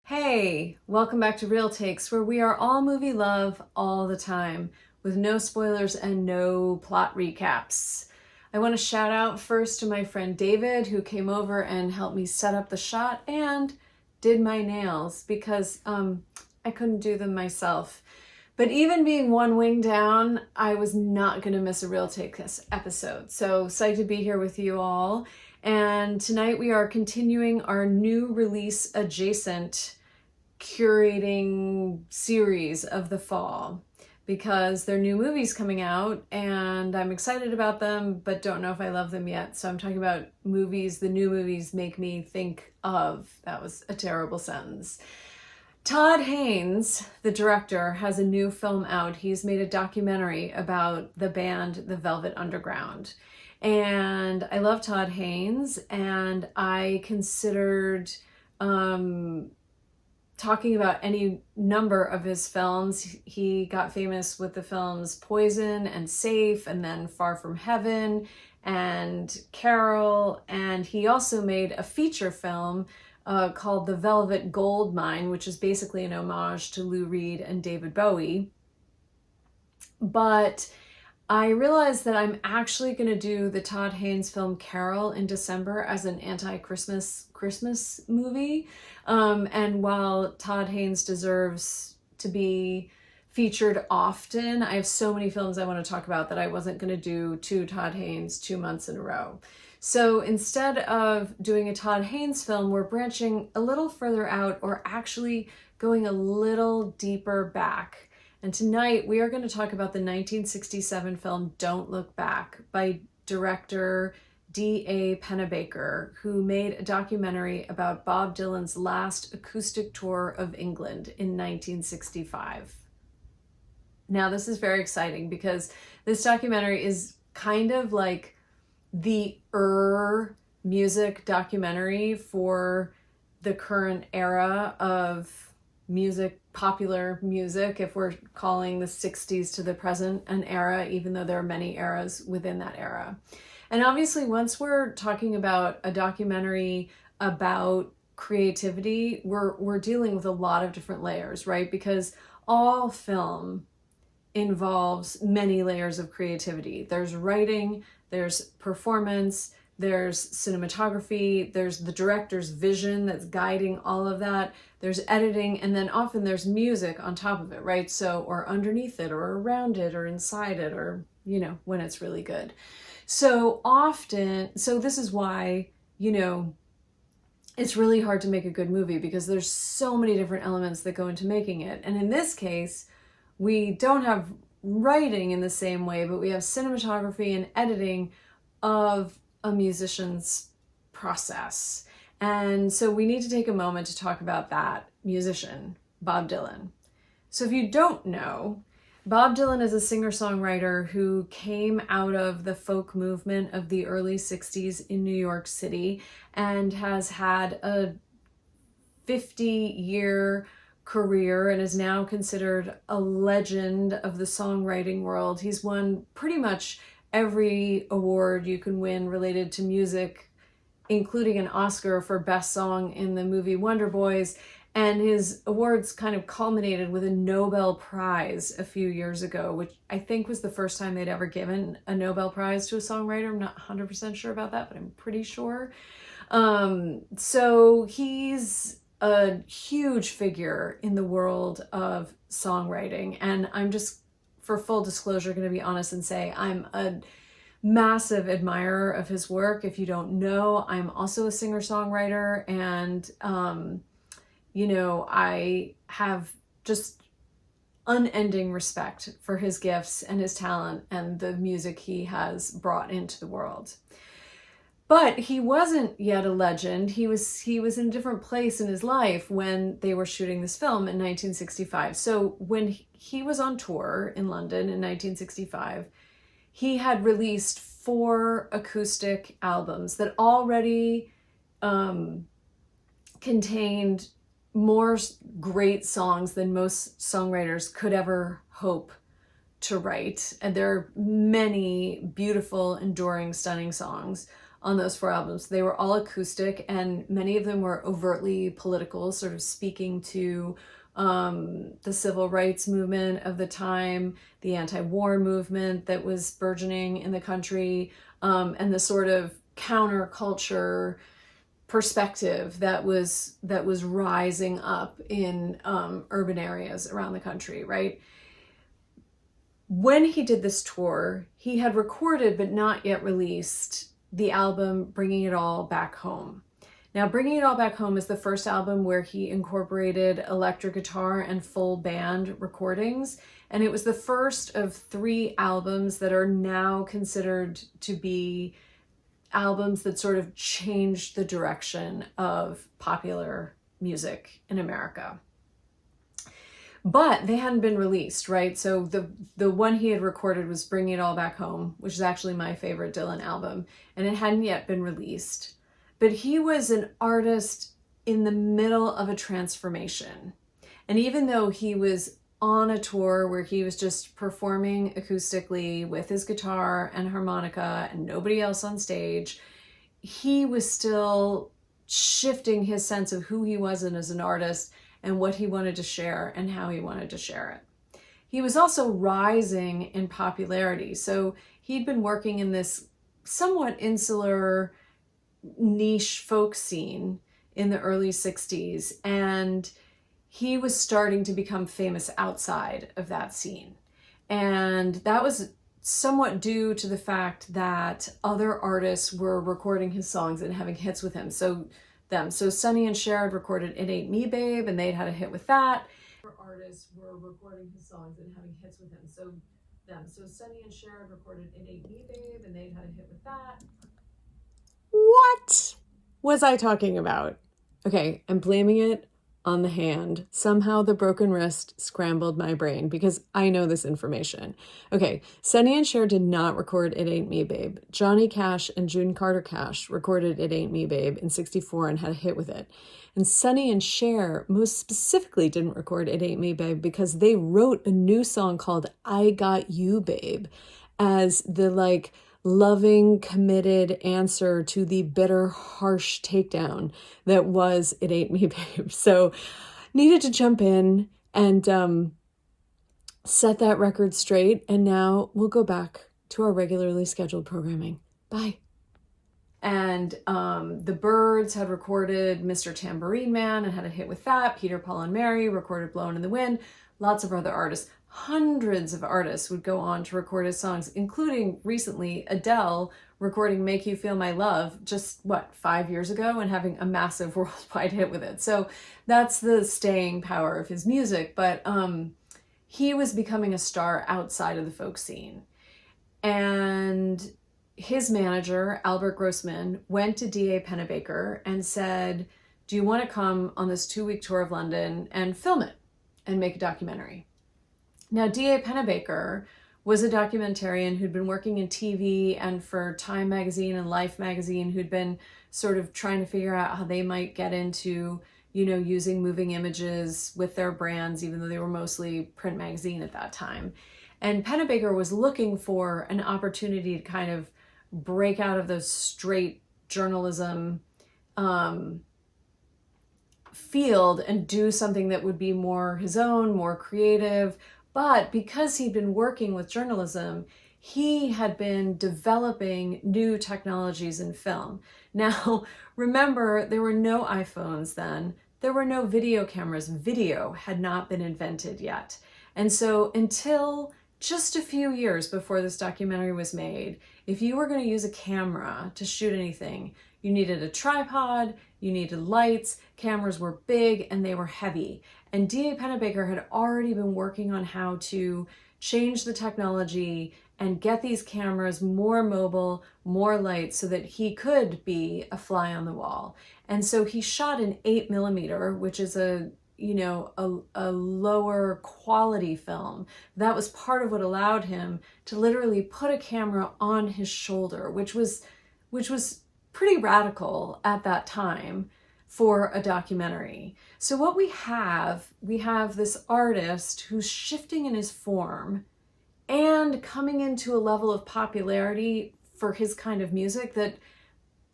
Hey, welcome back to Real Takes, where we are all movie love all the time, with no spoilers and no plot recaps. I want to shout out first to my friend David, who came over and helped me set up the shot and did my nails because I couldn't do them myself. But even being one wing down, I was not going to miss a Real Take this episode. So psyched to be here with you all. And tonight we are continuing our new release adjacent curating series of the fall because there are new movies coming out and I'm excited about them, but don't know if I love them yet. So I'm talking about movies the new movies make me think of. That was a terrible sentence. Todd Haynes, the director, has a new film out. He's made a documentary about the band The Velvet Underground. And I love Todd Haynes, and I considered talking about any number of his films. He got famous with the films Poison and Safe, and then Far From Heaven and Carol. And he also made a feature film called The Velvet Goldmine, which is basically an homage to Lou Reed and David Bowie. But I realized that I'm actually going to do the Todd Haynes film Carol in December as an anti-Christmas movie. And while Todd Haynes deserves to be featured often, I have so many films I want to talk about that I wasn't going to do two Todd Haynes 2 months in a row. So instead of doing a Todd Haynes film, we're branching a little further out, or actually going a little deeper back. And tonight we are going to talk about the 1967 film Don't Look Back by director D.A. Pennebaker, who made a documentary about Bob Dylan's last acoustic tour of England in 1965. Now, this is very exciting because this documentary is kind of like the music documentary for the current era of music, popular music, if we're calling the 60s to the present an era, even though there are many eras within that era. And obviously, once we're talking about a documentary about creativity, we're dealing with a lot of different layers, right? Because all film involves many layers of creativity. There's writing, there's performance, there's cinematography, there's the director's vision that's guiding all of that, there's editing, and then often there's music on top of it, right? So, or underneath it, or around it, or inside it, or, when it's really good. So this is why, it's really hard to make a good movie because there's so many different elements that go into making it. And in this case, we don't have writing in the same way, but we have cinematography and editing of a musician's process. And so we need to take a moment to talk about that musician, Bob Dylan. So if you don't know, Bob Dylan is a singer-songwriter who came out of the folk movement of the early 60s in New York City and has had a 50-year career and is now considered a legend of the songwriting world. He's won pretty much every award you can win related to music, including an Oscar for Best Song in the movie Wonder Boys. And his awards kind of culminated with a Nobel Prize a few years ago, which I think was the first time they'd ever given a Nobel Prize to a songwriter. I'm not 100% sure about that, but I'm pretty sure. So he's a huge figure in the world of songwriting. And I'm just, for full disclosure, going to be honest and say I'm a massive admirer of his work. If you don't know, I'm also a singer-songwriter, and I have just unending respect for his gifts and his talent and the music he has brought into the world. But he wasn't yet a legend. He was in a different place in his life when they were shooting this film in 1965. So when he was on tour in London in 1965, he had released 4 acoustic albums that already contained more great songs than most songwriters could ever hope to write. And there are many beautiful, enduring, stunning songs on those 4 albums. They were all acoustic, and many of them were overtly political, sort of speaking to the civil rights movement of the time, the anti-war movement that was burgeoning in the country, and the sort of counterculture perspective that was rising up in urban areas around the country, right? When he did this tour, he had recorded but not yet released the album Bringing It All Back Home. Now, Bringing It All Back Home is the first album where he incorporated electric guitar and full band recordings, and it was the first of 3 albums that are now considered to be albums that sort of changed the direction of popular music in America. But they hadn't been released, right? So the one he had recorded was Bringing It All Back Home, which is actually my favorite Dylan album, and it hadn't yet been released. But he was an artist in the middle of a transformation. And even though he was on a tour where he was just performing acoustically with his guitar and harmonica and nobody else on stage, he was still shifting his sense of who he was as an artist and what he wanted to share and how he wanted to share it. He was also rising in popularity. So he'd been working in this somewhat insular niche folk scene in the early 60s, and he was starting to become famous outside of that scene. And that was somewhat due to the fact that other artists were recording his songs and having hits with him. So Sonny and Cher had recorded It Ain't Me Babe, and they'd had a hit with that. Other artists were recording his songs and having hits with him. So Sonny and Cher had recorded It Ain't Me Babe, and they'd had a hit with that. What was I talking about? Okay, I'm blaming it on the hand. Somehow the broken wrist scrambled my brain because I know this information. Okay, Sonny and Cher did not record It Ain't Me Babe. Johnny Cash and June Carter Cash recorded It Ain't Me Babe in '64 and had a hit with it. And Sonny and Cher most specifically didn't record It Ain't Me Babe because they wrote a new song called I Got You Babe as the loving, committed answer to the bitter, harsh takedown that was It Ain't Me Babe. So needed to jump in and set that record straight. And now we'll go back to our regularly scheduled programming. Bye. And the Byrds had recorded Mr. Tambourine Man and had a hit with that. Peter, Paul, and Mary recorded Blowin' in the Wind. Lots of other artists. Hundreds of artists would go on to record his songs, including recently Adele recording Make You Feel My Love just, 5 years ago and having a massive worldwide hit with it. So that's the staying power of his music. But he was becoming a star outside of the folk scene. And his manager, Albert Grossman, went to D.A. Pennebaker and said, do you want to come on this 2-week tour of London and film it and make a documentary? Now, D.A. Pennebaker was a documentarian who'd been working in TV and for Time magazine and Life magazine, who'd been sort of trying to figure out how they might get into, using moving images with their brands, even though they were mostly print magazine at that time. And Pennebaker was looking for an opportunity to kind of break out of the straight journalism field and do something that would be more his own, more creative. But because he'd been working with journalism, he had been developing new technologies in film. Now, remember, there were no iPhones then. There were no video cameras. Video had not been invented yet. And so until just a few years before this documentary was made, if you were going to use a camera to shoot anything, you needed a tripod, you needed lights, cameras were big and they were heavy. And D.A. Pennebaker had already been working on how to change the technology and get these cameras more mobile, more light, so that he could be a fly on the wall. And so he shot an 8mm, which is a lower quality film. That was part of what allowed him to literally put a camera on his shoulder, which was pretty radical at that time for a documentary. So what we have this artist who's shifting in his form and coming into a level of popularity for his kind of music that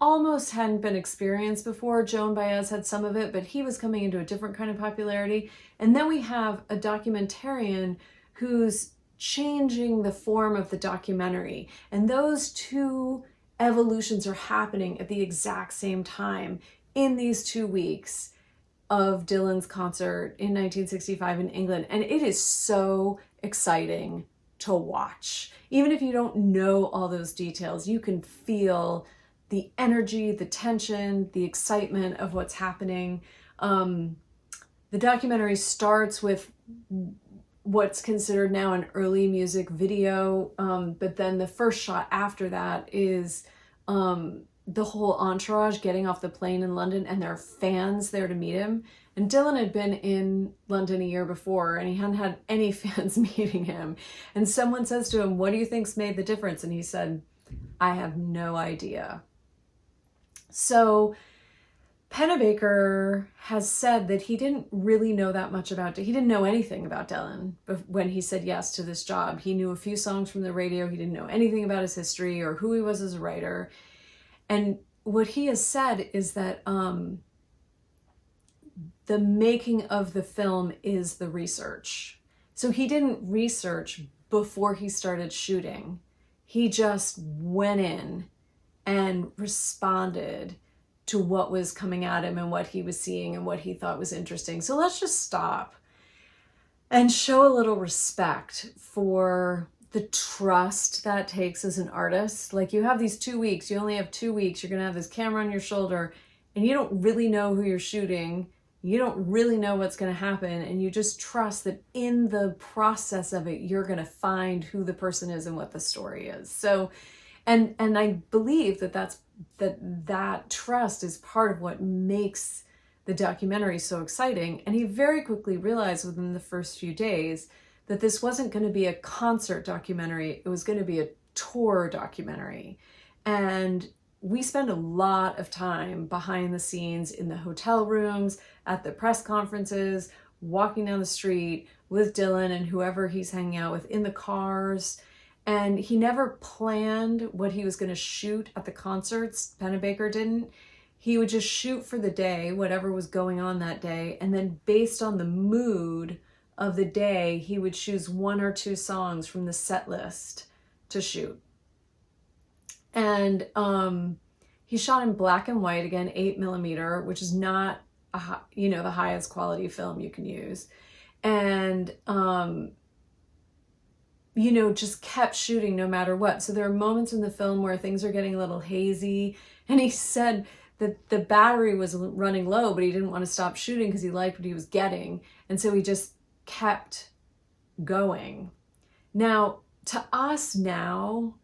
almost hadn't been experienced before. Joan Baez had some of it, but he was coming into a different kind of popularity. And then we have a documentarian who's changing the form of the documentary. And those two evolutions are happening at the exact same time in these 2 weeks of Dylan's concert in 1965 in England. And it is so exciting to watch. Even if you don't know all those details, you can feel the energy, the tension, the excitement of what's happening. The documentary starts with what's considered now an early music video, but then the first shot after that is the whole entourage getting off the plane in London, and there are fans there to meet him. And Dylan had been in London a year before, and he hadn't had any fans meeting him. And someone says to him, "What do you think's made the difference?" And he said, "I have no idea." So Pennebaker has said that he didn't really know that much about it. He didn't know anything about Dylan when he said yes to this job. He knew a few songs from the radio. He didn't know anything about his history or who he was as a writer. And what he has said is that the making of the film is the research. So he didn't research before he started shooting. He just went in and responded to what was coming at him and what he was seeing and what he thought was interesting. So let's just stop and show a little respect for the trust that takes as an artist. Like, you have these 2 weeks, you only have 2 weeks, you're gonna have this camera on your shoulder, and you don't really know who you're shooting, you don't really know what's gonna happen, and you just trust that in the process of it, you're gonna find who the person is and what the story is. So, and I believe that trust is part of what makes the documentary so exciting. And he very quickly realized within the first few days that this wasn't going to be a concert documentary, it was going to be a tour documentary. And we spend a lot of time behind the scenes in the hotel rooms, at the press conferences, walking down the street with Dylan and whoever he's hanging out with, in the cars. And he never planned what he was going to shoot at the concerts. Pennebaker didn't. He would just shoot for the day, whatever was going on that day. And then based on the mood of the day, he would choose 1 or 2 songs from the set list to shoot. And he shot in black and white, again, 8mm, which is not, the highest quality film you can use. And, just kept shooting no matter what. So there are moments in the film where things are getting a little hazy. And he said that the battery was running low, but he didn't want to stop shooting because he liked what he was getting. And so he just kept going. Now, to us now,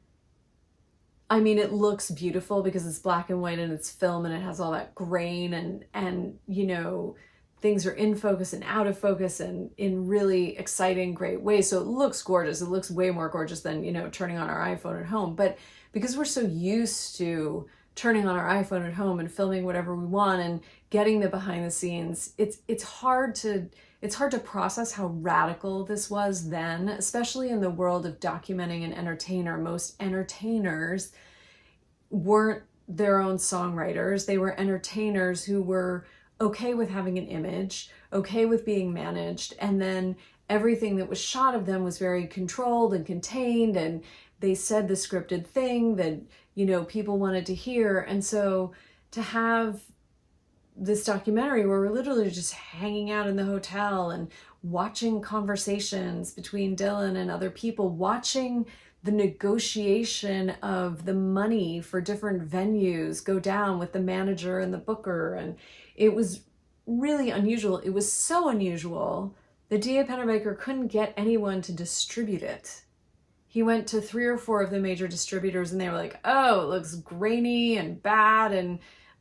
I mean, it looks beautiful because it's black and white and it's film and it has all that grain and things are in focus and out of focus and in really exciting, great ways. So it looks gorgeous. It looks way more gorgeous than, turning on our iPhone at home. But because we're so used to turning on our iPhone at home and filming whatever we want and getting the behind the scenes, it's hard to process how radical this was then, especially in the world of documenting an entertainer. Most entertainers weren't their own songwriters. They were entertainers who were okay with having an image, okay with being managed, and then everything that was shot of them was very controlled and contained, and they said the scripted thing that, people wanted to hear. And so to have this documentary where we're literally just hanging out in the hotel and watching conversations between Dylan and other people, watching the negotiation of the money for different venues go down with the manager and the booker. And it was really unusual. It was so unusual that D.A. Pennebaker couldn't get anyone to distribute it. He went to 3 or 4 of the major distributors and they were like, "Oh, it looks grainy and bad and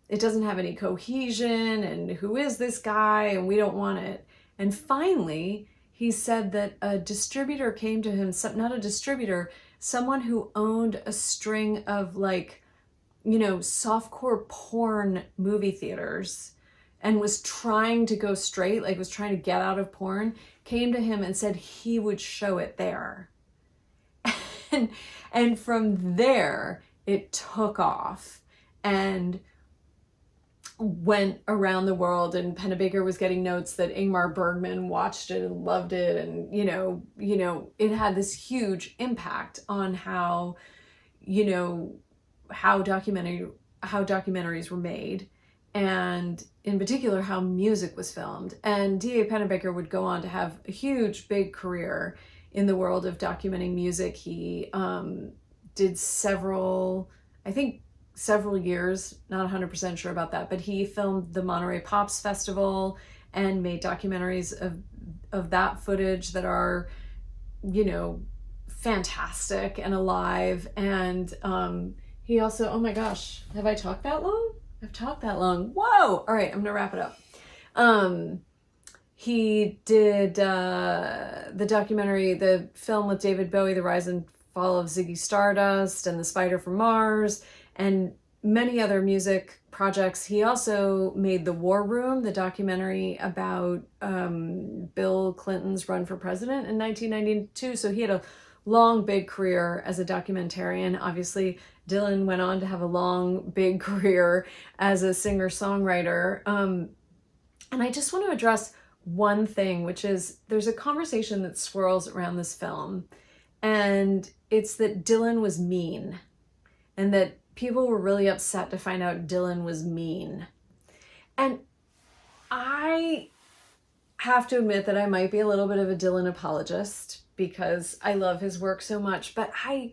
it doesn't have any cohesion, and who is this guy, and we don't want it." And finally, he said that a distributor came to him, not a distributor, someone who owned a string of softcore porn movie theaters and was trying to go straight, was trying to get out of porn, came to him and said he would show it there. And from there, it took off. and went around the world, and Pennebaker was getting notes that Ingmar Bergman watched it and loved it, and it had this huge impact on how documentaries were made, and in particular how music was filmed. And D.A. Pennebaker would go on to have a huge big career in the world of documenting music. He did several years, not 100% sure about that, but he filmed the Monterey Pops Festival and made documentaries of that footage that are, fantastic and alive. And he also, oh my gosh, have I talked that long? I've talked that long. Whoa! All right, I'm gonna wrap it up. He did the film with David Bowie, The Rise and Fall of Ziggy Stardust, and The Spider from Mars, and many other music projects. He also made The War Room, the documentary about Bill Clinton's run for president in 1992. So he had a long, big career as a documentarian. Obviously, Dylan went on to have a long, big career as a singer-songwriter. And I just want to address one thing, which is there's a conversation that swirls around this film, and it's that Dylan was mean, and that people were really upset to find out Dylan was mean. And I have to admit that I might be a little bit of a Dylan apologist because I love his work so much, but I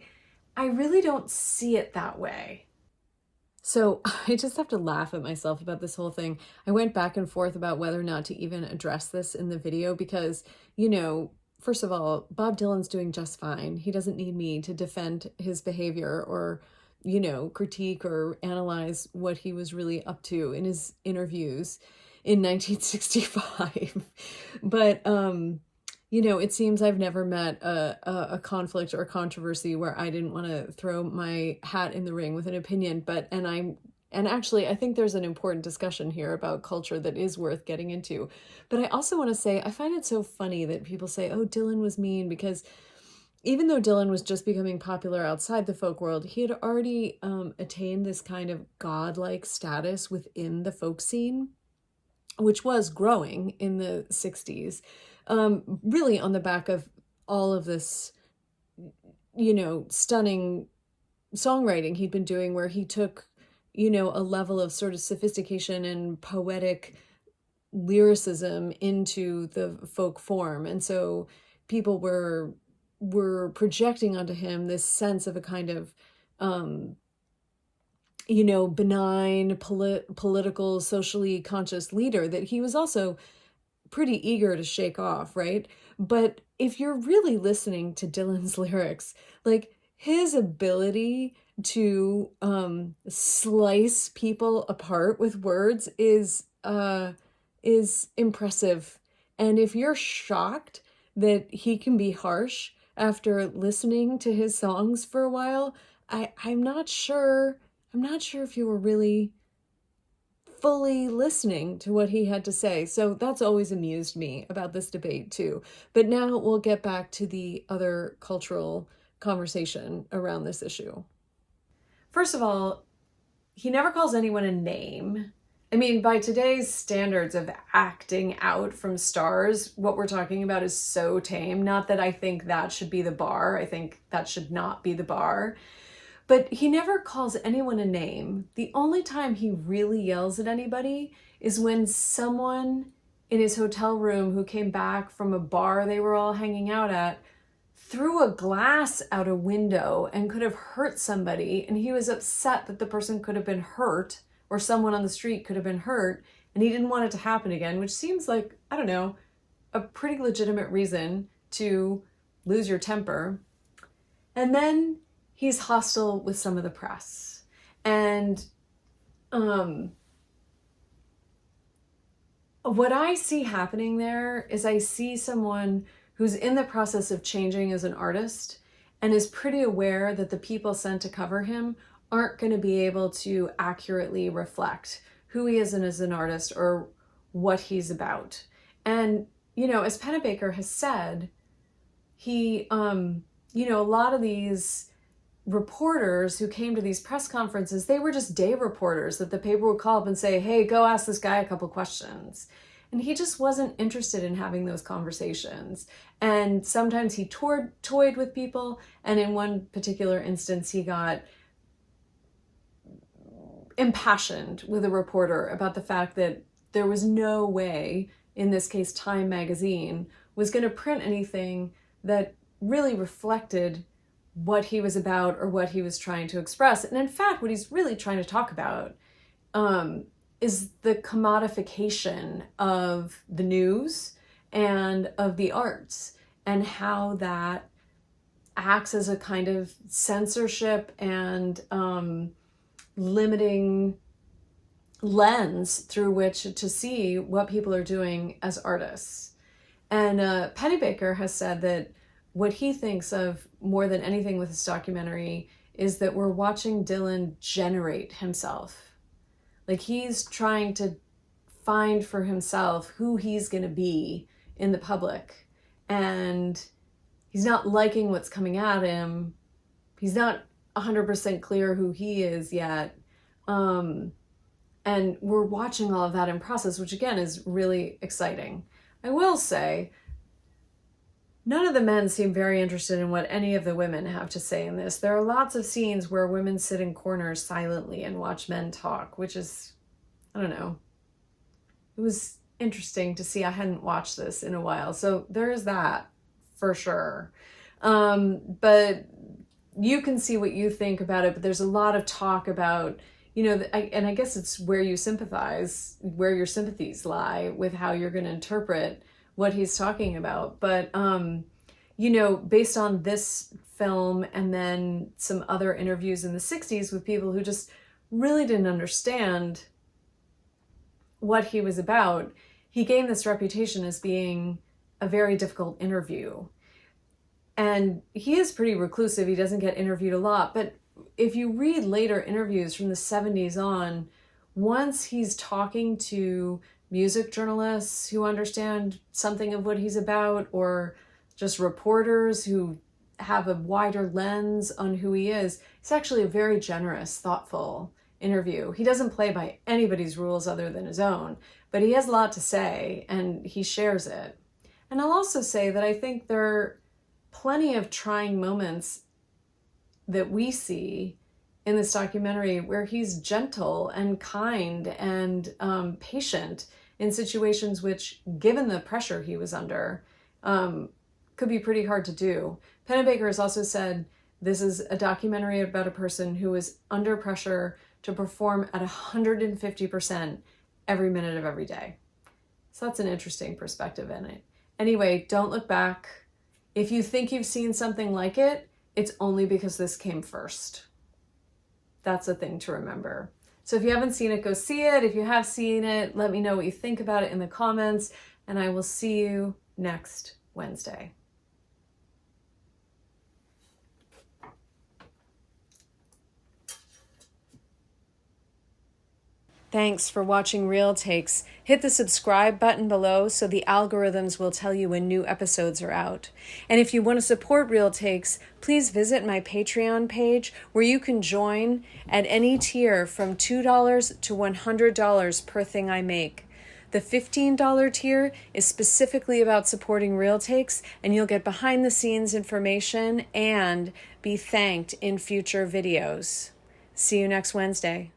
really don't see it that way. So I just have to laugh at myself about this whole thing. I went back and forth about whether or not to even address this in the video because, first of all, Bob Dylan's doing just fine. He doesn't need me to defend his behavior or, critique or analyze what he was really up to in his interviews in 1965. But, it seems I've never met a conflict or a controversy where I didn't want to throw my hat in the ring with an opinion. And actually, I think there's an important discussion here about culture that is worth getting into. But I also want to say, I find it so funny that people say, oh, Dylan was mean, because even though Dylan was just becoming popular outside the folk world, he had already attained this kind of godlike status within the folk scene, which was growing in the 60s, really on the back of all of this, stunning songwriting he'd been doing, where he took, a level of sort of sophistication and poetic lyricism into the folk form. And so people were projecting onto him this sense of a kind of, benign, political, socially conscious leader that he was also pretty eager to shake off, right? But if you're really listening to Dylan's lyrics, like his ability to slice people apart with words is impressive. And if you're shocked that he can be harsh after listening to his songs for a while, I'm not sure if you were really fully listening to what he had to say. So that's always amused me about this debate too. But now we'll get back to the other cultural conversation around this issue. First of all, he never calls anyone a name. I mean, by today's standards of acting out from stars, what we're talking about is so tame. Not that I think that should be the bar. I think that should not be the bar. But he never calls anyone a name. The only time he really yells at anybody is when someone in his hotel room who came back from a bar they were all hanging out at threw a glass out a window and could have hurt somebody, and he was upset that the person could have been hurt, or someone on the street could have been hurt, and he didn't want it to happen again, which seems like, I don't know, a pretty legitimate reason to lose your temper. And then he's hostile with some of the press. And what I see happening there is I see someone who's in the process of changing as an artist and is pretty aware that the people sent to cover him aren't going to be able to accurately reflect who he is as an artist or what he's about. And, as Pennebaker has said, he, a lot of these reporters who came to these press conferences, they were just day reporters that the paper would call up and say, hey, go ask this guy a couple questions. And he just wasn't interested in having those conversations. And sometimes he toyed with people. And in one particular instance, he got impassioned with a reporter about the fact that there was no way, in this case, Time magazine, was going to print anything that really reflected what he was about or what he was trying to express. And in fact, what he's really trying to talk about is the commodification of the news and of the arts, and how that acts as a kind of censorship and limiting lens through which to see what people are doing as artists. And Pennebaker has said that what he thinks of more than anything with this documentary is that we're watching Dylan generate himself. Like, he's trying to find for himself who he's going to be in the public. And he's not liking what's coming at him. He's not 100% clear who he is yet. And we're watching all of that in process, which again is really exciting. I will say, none of the men seem very interested in what any of the women have to say in this. There are lots of scenes where women sit in corners silently and watch men talk, which is, I don't know. It was interesting to see. I hadn't watched this in a while. So there is that for sure. But you can see what you think about it. But there's a lot of talk about, you know, and I guess it's where you sympathize, where your sympathies lie with how you're going to interpret what he's talking about. But, you know, based on this film and then some other interviews in the 60s with people who just really didn't understand what he was about, he gained this reputation as being a very difficult interview. And he is pretty reclusive. He doesn't get interviewed a lot. But if you read later interviews from the 70s on, once he's talking to music journalists who understand something of what he's about, or just reporters who have a wider lens on who he is, it's actually a very generous, thoughtful interview. He doesn't play by anybody's rules other than his own, but he has a lot to say and he shares it. And I'll also say that I think there are plenty of trying moments that we see in this documentary where he's gentle and kind and patient in situations which, given the pressure he was under, could be pretty hard to do. Pennebaker has also said this is a documentary about a person who was under pressure to perform at 150% every minute of every day. So that's an interesting perspective in it. Anyway, don't look back. If you think you've seen something like it, it's only because this came first. That's a thing to remember. So if you haven't seen it, go see it. If you have seen it, let me know what you think about it in the comments, and I will see you next Wednesday. Thanks for watching Real Takes. Hit the subscribe button below so the algorithms will tell you when new episodes are out. And if you want to support Real Takes, please visit my Patreon page where you can join at any tier from $2 to $100 per thing I make. The $15 tier is specifically about supporting Real Takes, and you'll get behind the scenes information and be thanked in future videos. See you next Wednesday.